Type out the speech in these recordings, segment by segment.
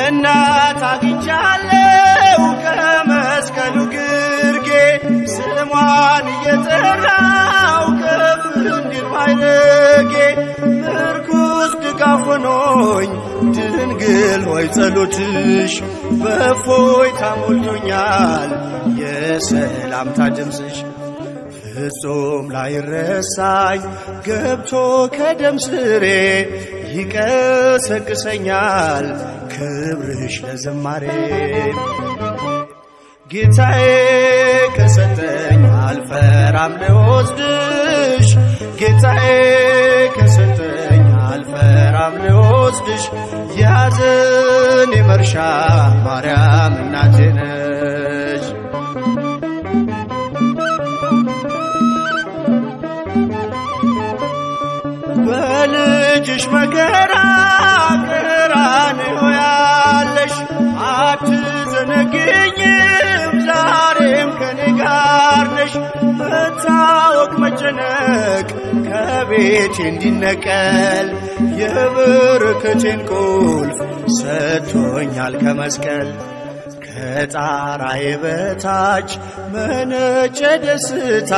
እናት አግኝቻለሁ ከመስቀሉ ግርጌ ስሟን እየጠራው ከፍ እንዲል ማዕረጌ ምርኩዝ ድጋፍ ሆኖኝ ድንግል ሆይ ጸሎትሽ በእፎይታ ሞልቶኛል የሰላምታ ድምፅሽ ፍጹም ላይረሳኝ ገብቶ ከደም ስሬ ይቀሰቅሰኛል ክብርሽ ለዝማሬ ጌታዬ ከሰጠኝ አልፈራም ልወስድሽ ጌታዬ ከሰጠኝ አልፈራም ልወስድሽ ያዘኔ መርሻ ማርያም እናቴ ነሽ በልጅሽ መከራ ቀራንዮ ያለሽ አትዘነግኝም ዛሬም ከኔ ጋር ነሽ መታወቅ መጨነቅ ከቤቴ እንዲነቀል የበረከቴን ቁልፍ ሰጥቶኛል ከመስቀል ከጣራዬ በታች መነጨ ደስታ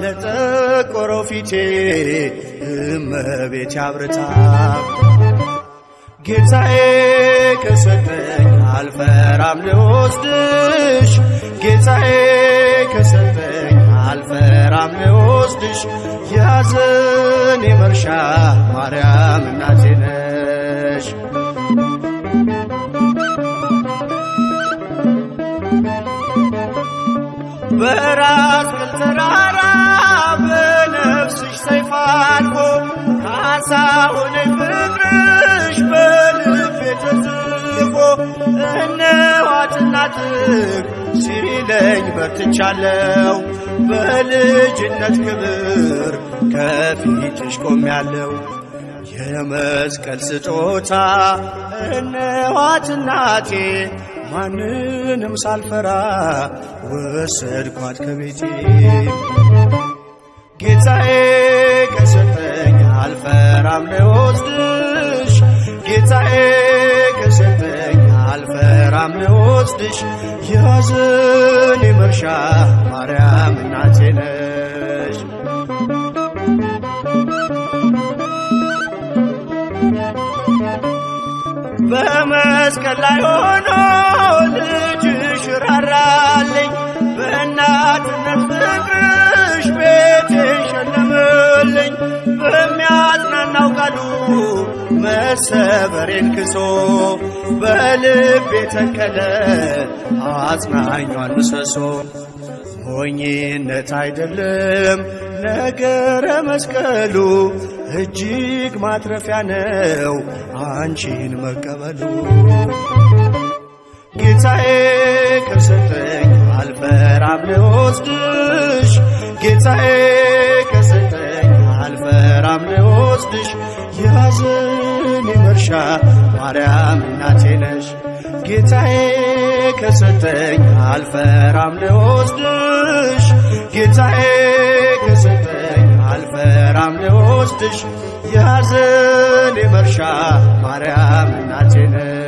ለጠቆረው ፊቴ እመቤቴ አብርታ ጌታዬ ከሰጠኝ አልፈራም ልወስድሽ ጌታዬ ከሰጠኝ አልፈራም ልወስድሽ ያዘኔ መርሻ ማርያም እናቴ ነሽ በራስ ቅል ተራራ በነፍስሽ ሰይፍ አልፎ ካሳ ሆነኝ ፍቅርሽ በልቤ ተጽፎ እነኋት እናትህ ሲለኝ በርትቻለሁ በልጅነት ክብር ከፊትሽ ቆሜያለሁ የመስቀል ስጦታ እነኋት እናቴ ማንንም ሳልፈራ ወሰድኳት ከቤቴ ጌታዬ ከሰጠኝ አልፈራም ልወስድሽ ጌታዬ ከሰጠኝ አልፈራም ልወስድሽ ያዘኔ መርሻ ማርያም እናቴ ነሽ በመስቀል ላይ ሆኖ ልጅሽ ራራልኝ በእናትነት ፍቅርሽ ቤቴን ሸለምልኝ በሚያጽናናው ቃሉ መሰበሬን ክሶ በልቤ ተከለ አጽናኟን ምሰሶ ሞኝነት አይደለም ነገረ መስቀሉ እጅግ ማትረፊያ ነው አንቺን መቀበሉ ጌታዬ ከሰጠኝ አልፈራም ልወስድሽ ጌታዬ ከሰጠኝ አልፈራም ልወስድሽ ያዘኔ መርሻ ማርያም እናቴ ነሽ ጌታዬ ከሰጠኝ አልፈራም ልወስድሽ ጌታዬ ከሰጠኝ አልፈራም ልወስድሽ ያዘኔ መርሻ ማርያም እናቴ ነሽ